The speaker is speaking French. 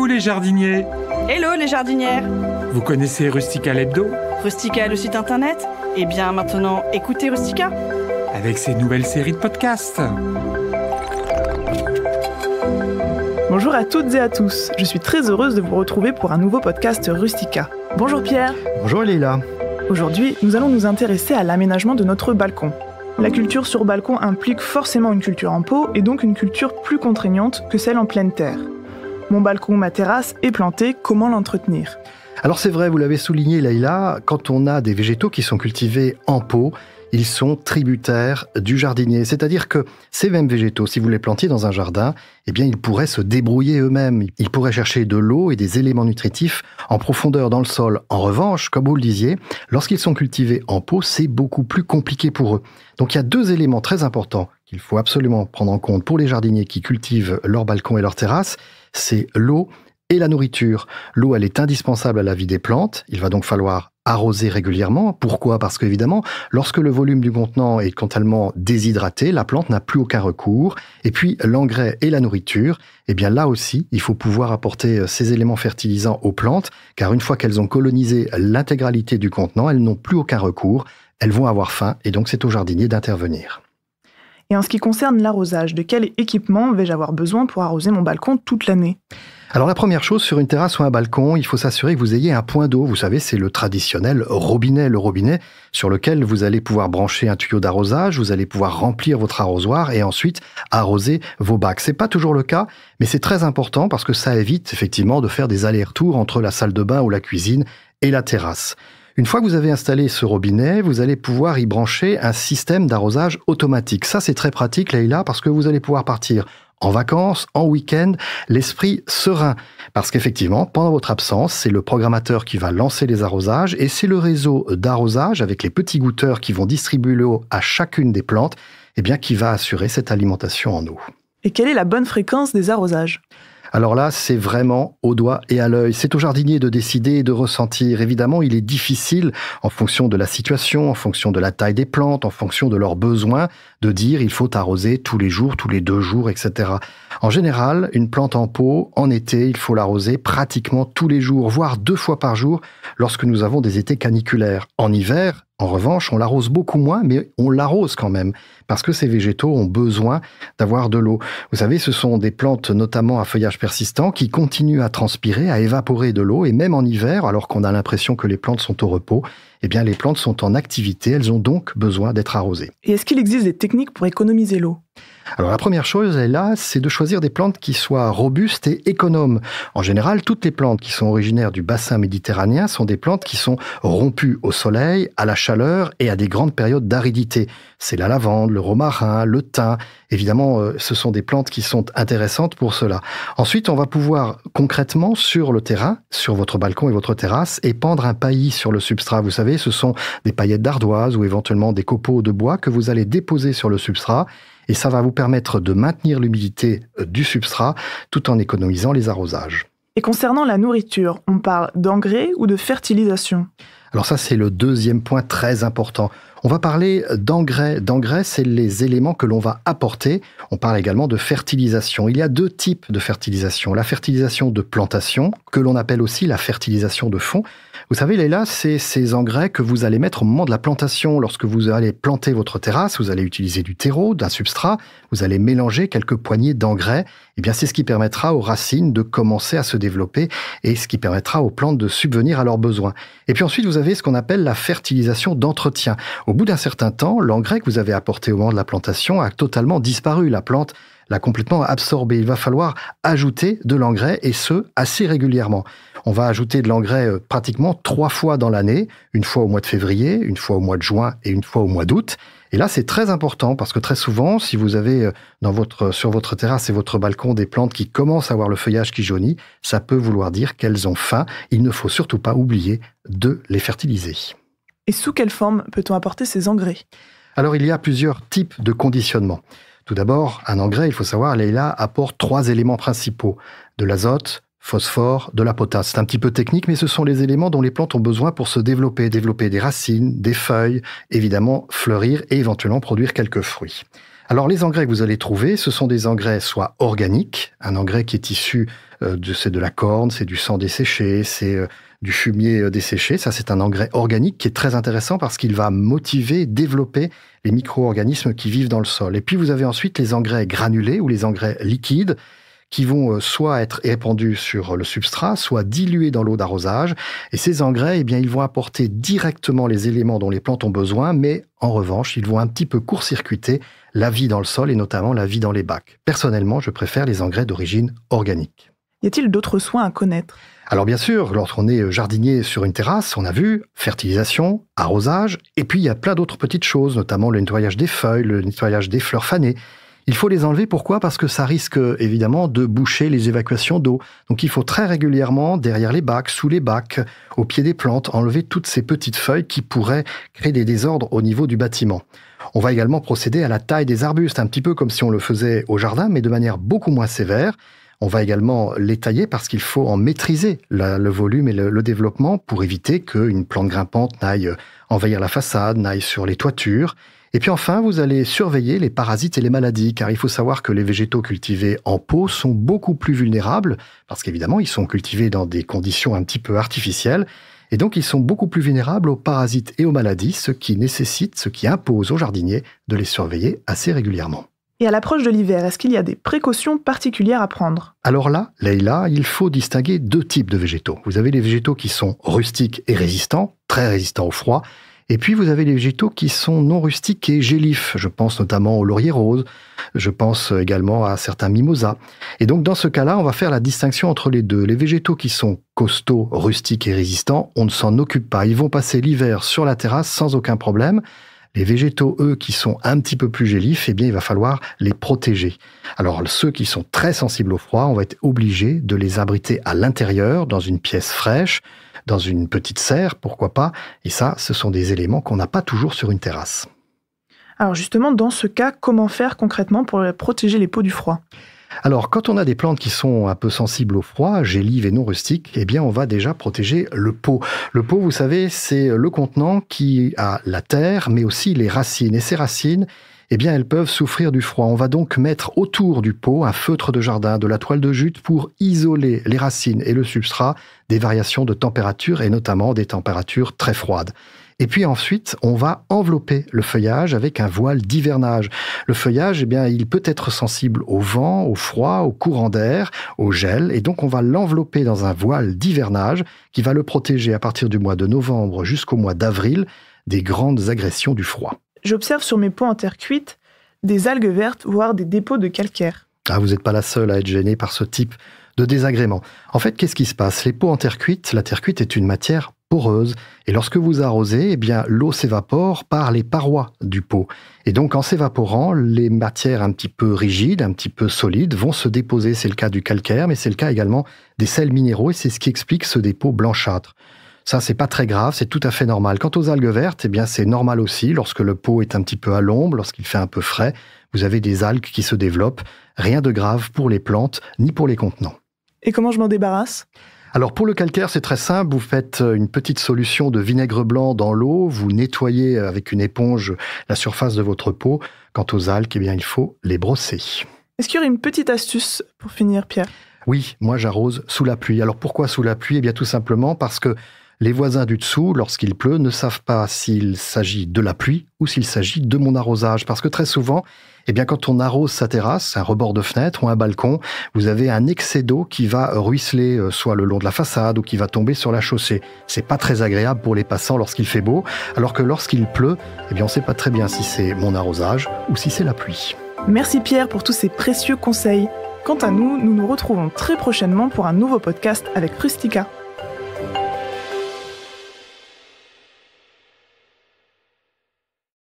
Hello les jardiniers! Hello les jardinières! Vous connaissez Rustica l'hebdo? Rustica, le site internet? Eh bien maintenant, écoutez Rustica! Avec ses nouvelles séries de podcasts. Bonjour à toutes et à tous, je suis très heureuse de vous retrouver pour un nouveau podcast Rustica. Bonjour Pierre. Bonjour Leïla. Aujourd'hui, nous allons nous intéresser à l'aménagement de notre balcon. La culture sur balcon implique forcément une culture en pot et donc une culture plus contraignante que celle en pleine terre. Mon balcon, ma terrasse est plantée, comment l'entretenir ? Alors c'est vrai, vous l'avez souligné Leïla, quand on a des végétaux qui sont cultivés en pot, ils sont tributaires du jardinier. C'est-à-dire que ces mêmes végétaux, si vous les plantiez dans un jardin, eh bien ils pourraient se débrouiller eux-mêmes. Ils pourraient chercher de l'eau et des éléments nutritifs en profondeur dans le sol. En revanche, comme vous le disiez, lorsqu'ils sont cultivés en pot, c'est beaucoup plus compliqué pour eux. Donc il y a deux éléments très importants qu'il faut absolument prendre en compte pour les jardiniers qui cultivent leur balcon et leur terrasse, c'est l'eau et la nourriture. L'eau, elle est indispensable à la vie des plantes. Il va donc falloir arroser régulièrement. Pourquoi ? Parce qu'évidemment, lorsque le volume du contenant est totalement déshydraté, la plante n'a plus aucun recours. Et puis, l'engrais et la nourriture, eh bien là aussi, il faut pouvoir apporter ces éléments fertilisants aux plantes, car une fois qu'elles ont colonisé l'intégralité du contenant, elles n'ont plus aucun recours, elles vont avoir faim, et donc c'est au jardinier d'intervenir. Et en ce qui concerne l'arrosage, de quel équipement vais-je avoir besoin pour arroser mon balcon toute l'année ? Alors la première chose, sur une terrasse ou un balcon, il faut s'assurer que vous ayez un point d'eau. Vous savez, c'est le traditionnel robinet, le robinet sur lequel vous allez pouvoir brancher un tuyau d'arrosage, vous allez pouvoir remplir votre arrosoir et ensuite arroser vos bacs. C'est pas toujours le cas, mais c'est très important parce que ça évite effectivement de faire des allers-retours entre la salle de bain ou la cuisine et la terrasse. Une fois que vous avez installé ce robinet, vous allez pouvoir y brancher un système d'arrosage automatique. Ça, c'est très pratique, Leïla, parce que vous allez pouvoir partir en vacances, en week-end, l'esprit serein. Parce qu'effectivement, pendant votre absence, c'est le programmateur qui va lancer les arrosages et c'est le réseau d'arrosage avec les petits goutteurs qui vont distribuer l'eau à chacune des plantes, eh bien, qui va assurer cette alimentation en eau. Et quelle est la bonne fréquence des arrosages ? Alors là, c'est vraiment au doigt et à l'œil. C'est au jardinier de décider et de ressentir. Évidemment, il est difficile, en fonction de la situation, en fonction de la taille des plantes, en fonction de leurs besoins, de dire il faut arroser tous les jours, tous les 2 jours, etc. En général, une plante en pot, en été, il faut l'arroser pratiquement tous les jours, voire 2 fois par jour, lorsque nous avons des étés caniculaires. En hiver, en revanche, on l'arrose beaucoup moins, mais on l'arrose quand même, parce que ces végétaux ont besoin d'avoir de l'eau. Vous savez, ce sont des plantes, notamment à feuillage persistant, qui continuent à transpirer, à évaporer de l'eau, et même en hiver, alors qu'on a l'impression que les plantes sont au repos, eh bien les plantes sont en activité, elles ont donc besoin d'être arrosées. Et est-ce qu'il existe des techniques pour économiser l'eau ? Alors la première chose, là, c'est de choisir des plantes qui soient robustes et économes. En général, toutes les plantes qui sont originaires du bassin méditerranéen sont des plantes qui sont rompues au soleil, à la chaleur et à des grandes périodes d'aridité. C'est la lavande, le romarin, le thym. Évidemment, ce sont des plantes qui sont intéressantes pour cela. Ensuite, on va pouvoir concrètement sur le terrain, sur votre balcon et votre terrasse, épandre un paillis sur le substrat. Vous savez, ce sont des paillettes d'ardoise ou éventuellement des copeaux de bois que vous allez déposer sur le substrat. Et ça va vous permettre de maintenir l'humidité du substrat tout en économisant les arrosages. Et concernant la nourriture, on parle d'engrais ou de fertilisation ? Alors ça, c'est le deuxième point très important. On va parler d'engrais. D'engrais, c'est les éléments que l'on va apporter. On parle également de fertilisation. Il y a 2 types de fertilisation. La fertilisation de plantation, que l'on appelle aussi la fertilisation de fond. Vous savez, Leïla, c'est ces engrais que vous allez mettre au moment de la plantation. Lorsque vous allez planter votre terrasse, vous allez utiliser du terreau, d'un substrat, vous allez mélanger quelques poignées d'engrais. Eh bien, c'est ce qui permettra aux racines de commencer à se développer et ce qui permettra aux plantes de subvenir à leurs besoins. Et puis ensuite, vous avez ce qu'on appelle la fertilisation d'entretien. Au bout d'un certain temps, l'engrais que vous avez apporté au moment de la plantation a totalement disparu. La plante l'a complètement absorbé. Il va falloir ajouter de l'engrais et ce, assez régulièrement. On va ajouter de l'engrais pratiquement 3 fois dans l'année, une fois au mois de février, une fois au mois de juin et une fois au mois d'août. Et là, c'est très important parce que très souvent, si vous avez sur votre terrasse et votre balcon des plantes qui commencent à avoir le feuillage qui jaunit, ça peut vouloir dire qu'elles ont faim. Il ne faut surtout pas oublier de les fertiliser. Et sous quelle forme peut-on apporter ces engrais ? Alors, il y a plusieurs types de conditionnement. Tout d'abord, un engrais, il faut savoir, Leïla, apporte 3 éléments principaux. De l'azote, phosphore, de la potasse. C'est un petit peu technique, mais ce sont les éléments dont les plantes ont besoin pour se développer des racines, des feuilles, évidemment fleurir et éventuellement produire quelques fruits. Alors les engrais que vous allez trouver, ce sont des engrais soit organiques, un engrais qui est issu c'est de la corne, c'est du sang desséché, c'est du fumier desséché. Ça, c'est un engrais organique qui est très intéressant parce qu'il va motiver, développer les micro-organismes qui vivent dans le sol. Et puis vous avez ensuite les engrais granulés ou les engrais liquides qui vont soit être répandus sur le substrat, soit dilués dans l'eau d'arrosage. Et ces engrais, eh bien, ils vont apporter directement les éléments dont les plantes ont besoin, mais en revanche, ils vont un petit peu court-circuiter la vie dans le sol et notamment la vie dans les bacs. Personnellement, je préfère les engrais d'origine organique. Y a-t-il d'autres soins à connaître ? Alors bien sûr, lorsqu'on est jardinier sur une terrasse, on a vu fertilisation, arrosage, et puis il y a plein d'autres petites choses, notamment le nettoyage des feuilles, le nettoyage des fleurs fanées. Il faut les enlever, pourquoi ? Parce que ça risque évidemment de boucher les évacuations d'eau. Donc il faut très régulièrement, derrière les bacs, sous les bacs, au pied des plantes, enlever toutes ces petites feuilles qui pourraient créer des désordres au niveau du bâtiment. On va également procéder à la taille des arbustes, un petit peu comme si on le faisait au jardin, mais de manière beaucoup moins sévère. On va également les tailler parce qu'il faut en maîtriser le volume et le développement pour éviter qu'une plante grimpante n'aille envahir la façade, n'aille sur les toitures. Et puis enfin, vous allez surveiller les parasites et les maladies, car il faut savoir que les végétaux cultivés en pot sont beaucoup plus vulnérables, parce qu'évidemment, ils sont cultivés dans des conditions un petit peu artificielles, et donc ils sont beaucoup plus vulnérables aux parasites et aux maladies, ce qui impose aux jardiniers de les surveiller assez régulièrement. Et à l'approche de l'hiver, est-ce qu'il y a des précautions particulières à prendre ? Alors là, Leïla, il faut distinguer deux types de végétaux. Vous avez les végétaux qui sont rustiques et résistants, très résistants au froid, et puis vous avez les végétaux qui sont non rustiques et gélifs. Je pense notamment au laurier rose, je pense également à certains mimosas. Et donc dans ce cas-là, on va faire la distinction entre les deux. Les végétaux qui sont costauds, rustiques et résistants, on ne s'en occupe pas. Ils vont passer l'hiver sur la terrasse sans aucun problème. Les végétaux, eux, qui sont un petit peu plus gélifs, eh bien, il va falloir les protéger. Alors, ceux qui sont très sensibles au froid, on va être obligé de les abriter à l'intérieur, dans une pièce fraîche, dans une petite serre, pourquoi pas. Et ça, ce sont des éléments qu'on n'a pas toujours sur une terrasse. Alors justement, dans ce cas, comment faire concrètement pour protéger les pots du froid ? Alors, quand on a des plantes qui sont un peu sensibles au froid, gélives et non rustiques, eh bien, on va déjà protéger le pot. Le pot, vous savez, c'est le contenant qui a la terre, mais aussi les racines. Et ces racines, eh bien, elles peuvent souffrir du froid. On va donc mettre autour du pot un feutre de jardin, de la toile de jute pour isoler les racines et le substrat des variations de température et notamment des températures très froides. Et puis ensuite, on va envelopper le feuillage avec un voile d'hivernage. Le feuillage, eh bien, il peut être sensible au vent, au froid, au courant d'air, au gel. Et donc, on va l'envelopper dans un voile d'hivernage qui va le protéger à partir du mois de novembre jusqu'au mois d'avril des grandes agressions du froid. J'observe sur mes pots en terre cuite des algues vertes, voire des dépôts de calcaire. Ah, vous n'êtes pas la seule à être gênée par ce type de désagrément. En fait, qu'est-ce qui se passe ? Les pots en terre cuite, la terre cuite est une matière poreuse. Et lorsque vous arrosez, eh bien, l'eau s'évapore par les parois du pot. Et donc, en s'évaporant, les matières un petit peu rigides, un petit peu solides, vont se déposer. C'est le cas du calcaire, mais c'est le cas également des sels minéraux, et c'est ce qui explique ce dépôt blanchâtre. Ça, c'est pas très grave, c'est tout à fait normal. Quant aux algues vertes, eh bien, c'est normal aussi. Lorsque le pot est un petit peu à l'ombre, lorsqu'il fait un peu frais, vous avez des algues qui se développent. Rien de grave pour les plantes, ni pour les contenants. Et comment je m'en débarrasse ? Alors pour le calcaire, c'est très simple. Vous faites une petite solution de vinaigre blanc dans l'eau. Vous nettoyez avec une éponge la surface de votre pot. Quant aux algues, eh bien, il faut les brosser. Est-ce qu'il y aurait une petite astuce pour finir, Pierre ? Oui, moi j'arrose sous la pluie. Alors pourquoi sous la pluie ? Eh bien tout simplement parce que les voisins du dessous, lorsqu'il pleut, ne savent pas s'il s'agit de la pluie ou s'il s'agit de mon arrosage. Parce que très souvent, eh bien, quand on arrose sa terrasse, un rebord de fenêtre ou un balcon, vous avez un excès d'eau qui va ruisseler soit le long de la façade ou qui va tomber sur la chaussée. C'est pas très agréable pour les passants lorsqu'il fait beau, alors que lorsqu'il pleut, eh bien, on sait pas très bien si c'est mon arrosage ou si c'est la pluie. Merci Pierre pour tous ces précieux conseils. Quant à nous, nous nous retrouvons très prochainement pour un nouveau podcast avec Rustica.